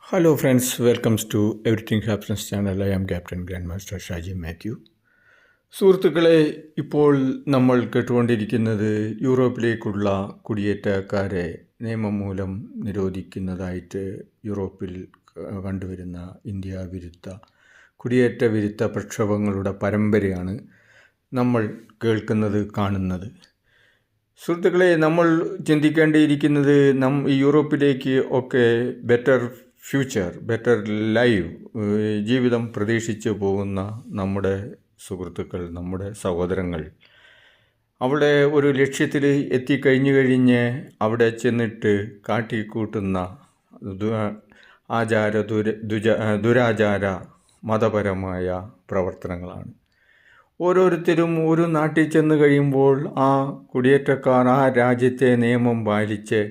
Hello, friends. Welcome to Everything Happens channel. I am Captain Grandmaster Shaji Mathew. സുഹൃത്തുക്കളെ, ഇപ്പോൾ നമ്മൾ കേട്ടുകൊണ്ടിരിക്കുന്നത് യൂറോപ്പിലേക്കുള്ള കുടിയേറ്റക്കാരെ നിയമം മൂലം നിരോധിക്കുന്നതായിട്ട് യൂറോപ്പിൽ കണ്ടുവരുന്ന ഇന്ത്യ വിരുദ്ധ കുടിയേറ്റ വിരുദ്ധ പ്രക്ഷോഭങ്ങളുടെ പരമ്പരയാണ് നമ്മൾ കേൾക്കുന്നത്, കാണുന്നത്. സുഹൃത്തുക്കളെ, നമ്മൾ ചിന്തിക്കേണ്ടിയിരിക്കുന്നത് ഈ യൂറോപ്പിലേക്ക് ഒക്കെ ബെറ്റർ ഫ്യൂച്ചർ, ബെറ്റർ ലൈവ് ജീവിതം പ്രതീക്ഷിച്ച് പോകുന്ന നമ്മുടെ സുഹൃത്തുക്കൾ, നമ്മുടെ സഹോദരങ്ങൾ അവിടെ ഒരു ലക്ഷ്യത്തിൽ എത്തിക്കഴിഞ്ഞ് അവിടെ ചെന്നിട്ട് കാട്ടിക്കൂട്ടുന്ന ദുരാചാര മതപരമായ പ്രവർത്തനങ്ങളാണ്. ഓരോരുത്തരും ഒരു നാട്ടിൽ ചെന്ന് കഴിയുമ്പോൾ ആ കുടിയേറ്റക്കാർ ആ രാജ്യത്തെ നിയമം പാലിച്ച്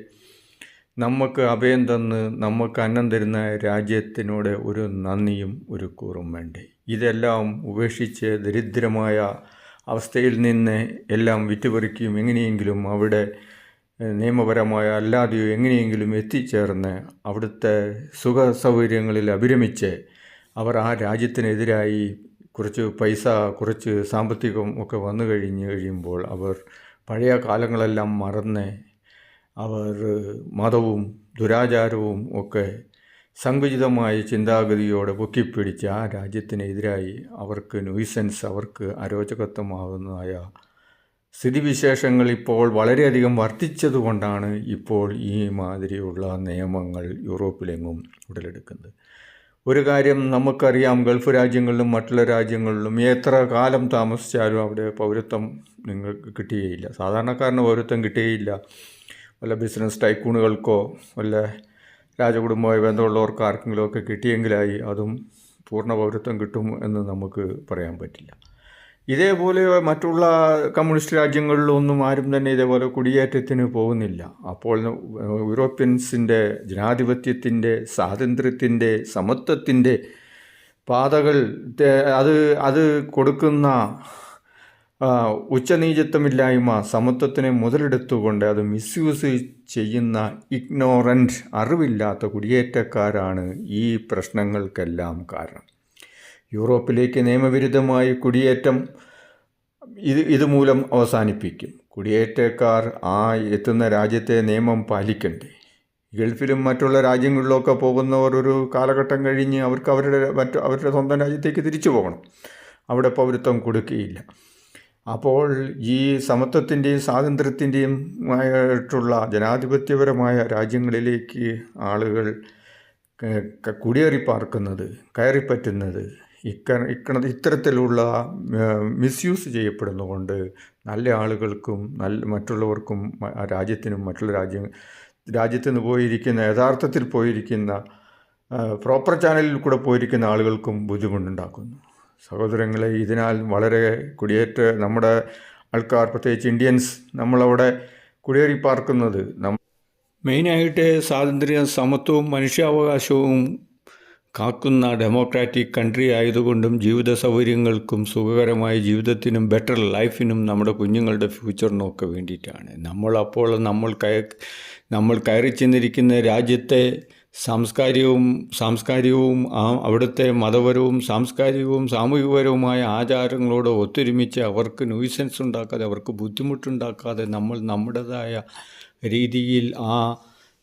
നമുക്ക് അഭയം തന്ന് നമുക്ക് അന്നം തരുന്ന രാജ്യത്തിനോട് ഒരു നന്ദിയും ഒരു കൂറും വേണ്ടേ. ഇതെല്ലാം ഉപേക്ഷിച്ച് ദരിദ്രമായ അവസ്ഥയിൽ നിന്ന് എല്ലാം വിറ്റുപറിക്കുകയും എങ്ങനെയെങ്കിലും അവിടെ നിയമപരമായ അല്ലാതെയോ എങ്ങനെയെങ്കിലും എത്തിച്ചേർന്ന് അവിടുത്തെ സുഖ സൗകര്യങ്ങളിൽ അഭിരമിച്ച് അവർ ആ രാജ്യത്തിനെതിരായി കുറച്ച് പൈസ, കുറച്ച് സാമ്പത്തികം ഒക്കെ വന്നു കഴിയുമ്പോൾ അവർ പഴയ കാലങ്ങളെല്ലാം മറന്ന് അവർ മതവും ദുരാചാരവും ഒക്കെ സങ്കുചിതമായ ചിന്താഗതിയോടെ പൊക്കിപ്പിടിച്ച് ആ രാജ്യത്തിനെതിരായി അവർക്ക് ന്യൂസൻസ്, അവർക്ക് അരോചകത്വമാകുന്നതായ സ്ഥിതിവിശേഷങ്ങൾ ഇപ്പോൾ വളരെയധികം വർദ്ധിച്ചതുകൊണ്ടാണ് ഇപ്പോൾ ഈ മാതിരിയുള്ള നിയമങ്ങൾ യൂറോപ്പിലെങ്ങും ഉടലെടുക്കുന്നത്. ഒരു കാര്യം നമുക്കറിയാം, ഗൾഫ് രാജ്യങ്ങളിലും മറ്റുള്ള രാജ്യങ്ങളിലും എത്ര കാലം താമസിച്ചാലും അവിടെ പൗരത്വം നിങ്ങൾക്ക് കിട്ടുകയില്ല. സാധാരണക്കാരന് പൗരത്വം കിട്ടുകയില്ല. വല്ല ബിസിനസ് ടൈക്കൂണുകൾക്കോ വല്ല രാജകുടുംബമായി ബന്ധമുള്ളവർക്ക് ആർക്കെങ്കിലുമൊക്കെ കിട്ടിയെങ്കിലായി അതും പൂർണ്ണ പൗരത്വം കിട്ടും എന്ന് നമുക്ക് പറയാൻ പറ്റില്ല. ഇതേപോലെ മറ്റുള്ള കമ്മ്യൂണിസ്റ്റ് രാജ്യങ്ങളിലൊന്നും ആരും തന്നെ ഇതേപോലെ കുടിയേറ്റത്തിന് പോകുന്നില്ല. അപ്പോൾ യൂറോപ്യൻസിൻ്റെ ജനാധിപത്യത്തിൻ്റെ, സ്വാതന്ത്ര്യത്തിൻ്റെ, സമത്വത്തിൻ്റെ പാതകൾ അത് കൊടുക്കുന്ന ഉച്ചനീചത്വമില്ലായ്മ, സമത്വത്തിനെ മുതലെടുത്തുകൊണ്ട് അത് മിസ്യൂസ് ചെയ്യുന്ന ഇഗ്നോറൻറ്റ്, അറിവില്ലാത്ത കുടിയേറ്റക്കാരാണ് ഈ പ്രശ്നങ്ങൾക്കെല്ലാം കാരണം. യൂറോപ്പിലേക്ക് നിയമവിരുദ്ധമായി കുടിയേറ്റം ഇതുമൂലം അവസാനിപ്പിക്കും. കുടിയേറ്റക്കാർ ആ എത്തുന്ന രാജ്യത്തെ നിയമം പാലിക്കണ്ടേ? ഗൾഫിലും മറ്റുള്ള രാജ്യങ്ങളിലൊക്കെ പോകുന്നവർ ഒരു കാലഘട്ടം കഴിഞ്ഞ് അവർക്ക് അവരുടെ സ്വന്തം രാജ്യത്തേക്ക് തിരിച്ചു പോകണം. അവിടെ പൗരത്വം കൊടുക്കുകയില്ല. അപ്പോൾ ഈ സമത്വത്തിൻ്റെയും സ്വാതന്ത്ര്യത്തിൻ്റെയും ആയിട്ടുള്ള ജനാധിപത്യപരമായ രാജ്യങ്ങളിലേക്ക് ആളുകൾ കുടിയേറിപ്പാർക്കുന്നത്, കയറിപ്പറ്റുന്നത് ഇത്തരത്തിലുള്ള മിസ്യൂസ് ചെയ്യപ്പെടുന്നതുകൊണ്ട് നല്ല ആളുകൾക്കും മറ്റുള്ളവർക്കും രാജ്യത്തിനും മറ്റുള്ള രാജ്യത്ത് നിന്ന് പോയിരിക്കുന്ന, യഥാർത്ഥത്തിൽ പോയിരിക്കുന്ന പ്രോപ്പർ ചാനലിൽ കൂടെ പോയിരിക്കുന്ന ആളുകൾക്കും ബുദ്ധിമുട്ടുണ്ടാക്കുന്നു. സഹോദരങ്ങളെ, ഇതിനാൽ വളരെ നമ്മുടെ ആൾക്കാർ, പ്രത്യേകിച്ച് ഇന്ത്യൻസ്, നമ്മളവിടെ കുടിയേറിപ്പാർക്കുന്നത് മെയിനായിട്ട് സ്വാതന്ത്ര്യവും സമത്വവും മനുഷ്യാവകാശവും കാക്കുന്ന ഡെമോക്രാറ്റിക് കൺട്രി ആയതുകൊണ്ടും ജീവിത സൗകര്യങ്ങൾക്കും സുഖകരമായ ജീവിതത്തിനും ബെറ്റർ ലൈഫിനും നമ്മുടെ കുഞ്ഞുങ്ങളുടെ ഫ്യൂച്ചറിനും ഒക്കെ വേണ്ടിയിട്ടാണ്. നമ്മൾ കയറി ചെന്നിരിക്കുന്ന രാജ്യത്തെ സാംസ്കാരികവും അവിടുത്തെ മതപരവും സാംസ്കാരികവും സാമൂഹികപരവുമായ ആചാരങ്ങളോട് ഒത്തൊരുമിച്ച് അവർക്ക് ന്യൂസൻസ് ഉണ്ടാക്കാതെ, അവർക്ക് ബുദ്ധിമുട്ടുണ്ടാക്കാതെ നമ്മൾ നമ്മുടേതായ രീതിയിൽ ആ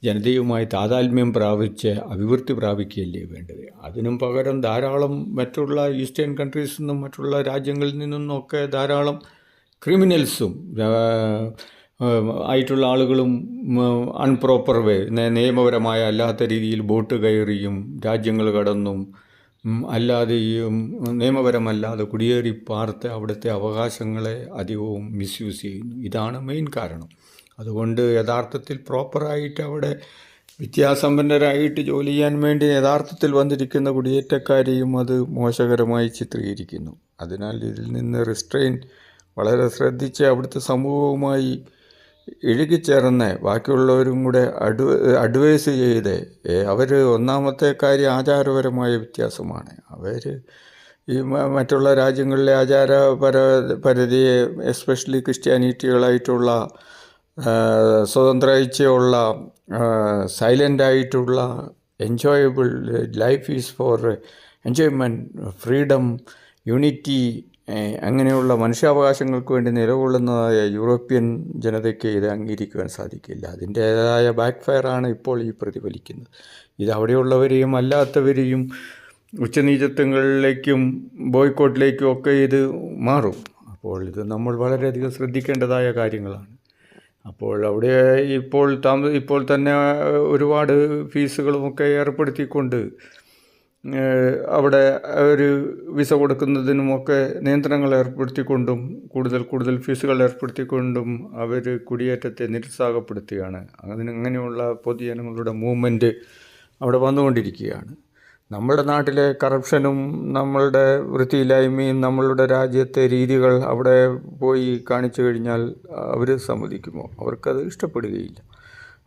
ജനതയുമായി താതാത്മ്യം പ്രാപിച്ച് അഭിവൃദ്ധി പ്രാപിക്കുകയല്ലേ വേണ്ടത്. അതിനും പകരം ധാരാളം മറ്റുള്ള ഈസ്റ്റേൺ കൺട്രീസിൽ നിന്നും മറ്റുള്ള രാജ്യങ്ങളിൽ നിന്നൊക്കെ ധാരാളം ക്രിമിനൽസും ആയിട്ടുള്ള ആളുകളും അൺപ്രോപ്പർ വേ, നിയമപരമായ അല്ലാത്ത രീതിയിൽ ബോട്ട് കയറിയും രാജ്യങ്ങൾ കടന്നും അല്ലാതെയും നിയമപരമല്ലാതെ കുടിയേറി പാർത്ത് അവിടുത്തെ അവകാശങ്ങളെ അധികവും മിസ്യൂസ് ചെയ്യുന്നു. ഇതാണ് മെയിൻ കാരണം. അതുകൊണ്ട് യഥാർത്ഥത്തിൽ പ്രോപ്പറായിട്ട് അവിടെ വിദ്യാസമ്പന്നരായിട്ട് ജോലി ചെയ്യാൻ വേണ്ടി യഥാർത്ഥത്തിൽ വന്നിരിക്കുന്ന കുടിയേറ്റക്കാരെയും അത് മോശകരമായി ചിത്രീകരിക്കുന്നു. അതിനാൽ ഇതിൽ നിന്ന് വളരെ ശ്രദ്ധിച്ച് അവിടുത്തെ സമൂഹവുമായി ഇഴുകിച്ചേർന്ന് ബാക്കിയുള്ളവരും കൂടെ അഡ്വൈസ് ചെയ്ത് അവർ, ഒന്നാമത്തെ കാര്യം ആചാരപരമായ വ്യത്യാസമാണ്. അവർ ഈ മറ്റുള്ള രാജ്യങ്ങളിലെ ആചാരപരതയെ, എസ്പെഷ്യലി ക്രിസ്ത്യാനിറ്റികളായിട്ടുള്ള സ്വതന്ത്ര ഇച്ഛയുള്ള സൈലൻ്റായിട്ടുള്ള enjoyable life is for enjoyment, freedom, unity, അങ്ങനെയുള്ള മനുഷ്യാവകാശങ്ങൾക്ക് വേണ്ടി നിലകൊള്ളുന്നതായ യൂറോപ്യൻ ജനതയ്ക്ക് ഇത് അംഗീകരിക്കുവാൻ സാധിക്കില്ല. അതിൻ്റേതായ ബാക്ക് ഫയറാണ് ഇപ്പോൾ ഈ പ്രതിഫലിക്കുന്നത്. ഇത് അവിടെയുള്ളവരെയും അല്ലാത്തവരെയും ഉച്ചനീചത്വങ്ങളിലേക്കും ബോയ്ക്കോട്ടിലേക്കും ഒക്കെ ഇത് മാറും. അപ്പോൾ ഇത് നമ്മൾ വളരെയധികം ശ്രദ്ധിക്കേണ്ടതായ കാര്യങ്ങളാണ്. അപ്പോൾ അവിടെ ഇപ്പോൾ തന്നെ ഒരുപാട് ഫീസുകളുമൊക്കെ ഏർപ്പെടുത്തിക്കൊണ്ട് അവിടെ ഒരു വിസ കൊടുക്കുന്നതിനുമൊക്കെ നിയന്ത്രണങ്ങൾ ഏർപ്പെടുത്തിക്കൊണ്ടും കൂടുതൽ ഫീസുകൾ ഏർപ്പെടുത്തിക്കൊണ്ടും അവർ കുടിയേറ്റത്തെ നിരുത്സാഹപ്പെടുത്തുകയാണ്. അങ്ങനെയുള്ള പൊതുജനങ്ങളുടെ മൂവ്മെൻറ്റ് അവിടെ വന്നുകൊണ്ടിരിക്കുകയാണ്. നമ്മുടെ നാട്ടിലെ കറപ്ഷനും നമ്മളുടെ വൃത്തിയില്ലായ്മയും നമ്മളുടെ രാജ്യത്തെ രീതികൾ അവിടെ പോയി കാണിച്ചു കഴിഞ്ഞാൽ അവർ സമ്മതിക്കുമോ? അവർക്കത് ഇഷ്ടപ്പെടുകയില്ല.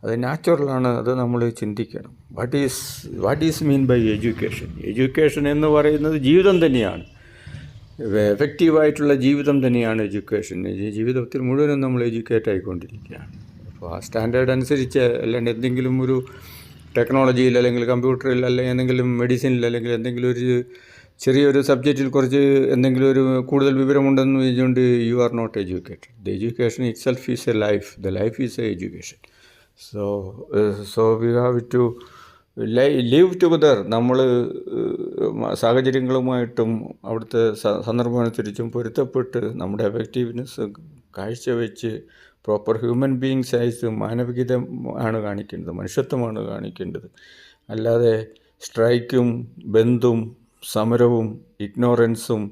അത് നാച്ചുറലാണ്. അത് നമ്മൾ ചിന്തിക്കണം. What is mean by education? Education എന്ന് പറയുന്നത് ജീവിതം തന്നെയാണ്. എഫക്റ്റീവായിട്ടുള്ള ജീവിതം തന്നെയാണ് എഡ്യൂക്കേഷൻ. ജീവിതത്തിൽ മുഴുവനും നമ്മൾ എഡ്യൂക്കേറ്റ് ആയിക്കൊണ്ടിരിക്കുകയാണ്. അപ്പോൾ ആ സ്റ്റാൻഡേർഡ് അനുസരിച്ച് അല്ലാണ്ട് എന്തെങ്കിലും ഒരു ടെക്നോളജിയിൽ അല്ലെങ്കിൽ കമ്പ്യൂട്ടറിൽ അല്ലെങ്കിൽ എന്തെങ്കിലും മെഡിസിനിൽ അല്ലെങ്കിൽ എന്തെങ്കിലും ഒരു ചെറിയൊരു സബ്ജക്റ്റിൽ കുറച്ച് എന്തെങ്കിലും ഒരു കൂടുതൽ വിവരമുണ്ടെന്ന് വെച്ചുകൊണ്ട് you are not educated. The education itself is a life. The life is a education. So we have to live together. നമ്മൾ സാഹചര്യങ്ങളുമായിട്ടും അവിടുത്തെ സന്ദർഭമനുസരിച്ചും പൊരുത്തപ്പെട്ട് നമ്മുടെ എഫക്റ്റീവ്നെസ് കാഴ്ചവെച്ച് പ്രോപ്പർ ഹ്യൂമൻ ബീയിങ്സ് ആയിട്ട് മാനവികത ആണ് കാണിക്കേണ്ടത്, മനുഷ്യത്വമാണ് കാണിക്കേണ്ടത്. അല്ലാതെ സ്ട്രൈക്കും ബന്ധും സമരവും ഇഗ്നോറൻസും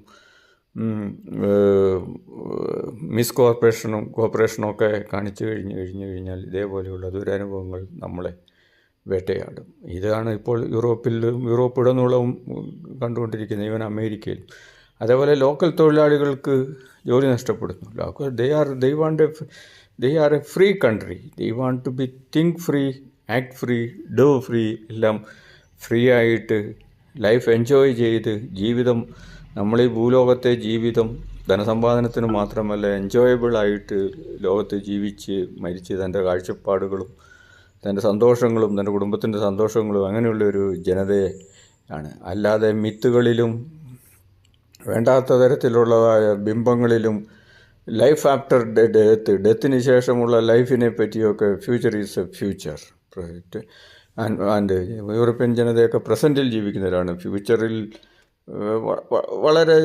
കോപ്പറേഷനും ഒക്കെ കാണിച്ചു കഴിഞ്ഞാൽ ഇതേപോലെയുള്ള ദുരനുഭവങ്ങൾ നമ്മളെ വേട്ടയാടും. ഇതാണ് ഇപ്പോൾ യൂറോപ്പിടനീളവും കണ്ടുകൊണ്ടിരിക്കുന്നത്, ഈവൻ അമേരിക്കയിൽ. അതേപോലെ ലോക്കൽ തൊഴിലാളികൾക്ക് ജോലി നഷ്ടപ്പെടുന്നു. they are a free country. They want to be think free, act free, do free, എല്ലാം ഫ്രീ ആയിട്ട് ലൈഫ് എൻജോയ് ചെയ്ത് ജീവിതം, നമ്മളീ ഭൂലോകത്തെ ജീവിതം ധനസമ്പാദനത്തിന് മാത്രമല്ല എൻജോയബിളായിട്ട് ലോകത്ത് ജീവിച്ച് മരിച്ച് തൻ്റെ കാഴ്ചപ്പാടുകളും തൻ്റെ സന്തോഷങ്ങളും തൻ്റെ കുടുംബത്തിൻ്റെ സന്തോഷങ്ങളും അങ്ങനെയുള്ളൊരു ജനതയെ ആണ്. അല്ലാതെ മിത്തുകളിലും വേണ്ടാത്ത തരത്തിലുള്ളതായ ബിംബങ്ങളിലും ലൈഫ് ആഫ്റ്റർ ഡെത്തിന് ശേഷമുള്ള ലൈഫിനെ പറ്റിയൊക്കെ future is a future and European ജനതയൊക്കെ പ്രസൻറ്റിൽ ജീവിക്കുന്നവരാണ്. ഫ്യൂച്ചറിൽ വളരെ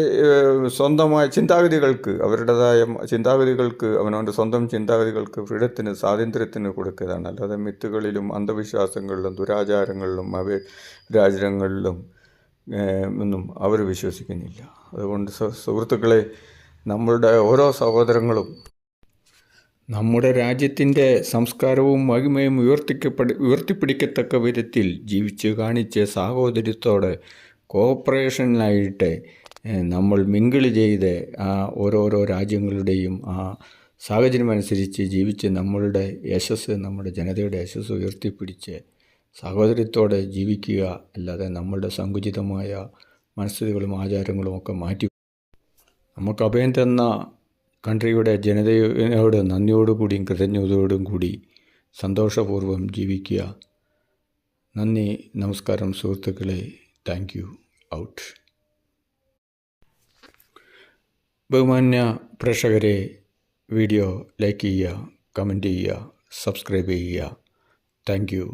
സ്വന്തമായ ചിന്താഗതികൾക്ക്, അവരുടേതായ ചിന്താഗതികൾക്ക്, അവനവൻ്റെ സ്വന്തം ചിന്താഗതികൾക്ക് ഫ്രീഡത്തിന് സ്വാതന്ത്ര്യത്തിന് കൊടുക്കുകയാണ്. അല്ലാതെ മിത്തുകളിലും അന്ധവിശ്വാസങ്ങളിലും ദുരാചാരങ്ങളിലും രാജ്യങ്ങളിലും ഒന്നും അവർ വിശ്വസിക്കുന്നില്ല. അതുകൊണ്ട് സുഹൃത്തുക്കളെ, നമ്മളുടെ ഓരോ സഹോദരങ്ങളും നമ്മുടെ രാജ്യത്തിൻ്റെ സംസ്കാരവും മഹിമയും ഉയർത്തിപ്പിടിക്കത്തക്ക വിധത്തിൽ ജീവിച്ച് കാണിച്ച് സാഹോദര്യത്തോടെ കോഓപ്പറേഷനായിട്ട് നമ്മൾ മിങ്കിൾ ചെയ്ത് ആ ഓരോരോ രാജ്യങ്ങളുടെയും ആ സാഹചര്യമനുസരിച്ച് ജീവിച്ച് നമ്മളുടെ യശസ്സ്, നമ്മുടെ ജനതയുടെ യശസ്സ് ഉയർത്തിപ്പിടിച്ച് സാഹോദര്യത്തോടെ ജീവിക്കുക. അല്ലാതെ നമ്മളുടെ സങ്കുചിതമായ മനസ്ഥിതികളും ആചാരങ്ങളും ഒക്കെ മാറ്റി നമുക്ക് അഭയം തന്ന കൺട്രിയുടെ ജനതയോട് നന്ദിയോടുകൂടിയും കൃതജ്ഞതയോടും കൂടി സന്തോഷപൂർവ്വം ജീവിക്കുക. നന്ദി, നമസ്കാരം സുഹൃത്തുക്കളെ. Thank you. ഔട്ട്. ബഹുമാന്യ പ്രേക്ഷകരെ, വീഡിയോ ലൈക്ക് ചെയ്യുക, കമൻറ്റ് ചെയ്യുക, സബ്സ്ക്രൈബ് ചെയ്യുക. Thank you.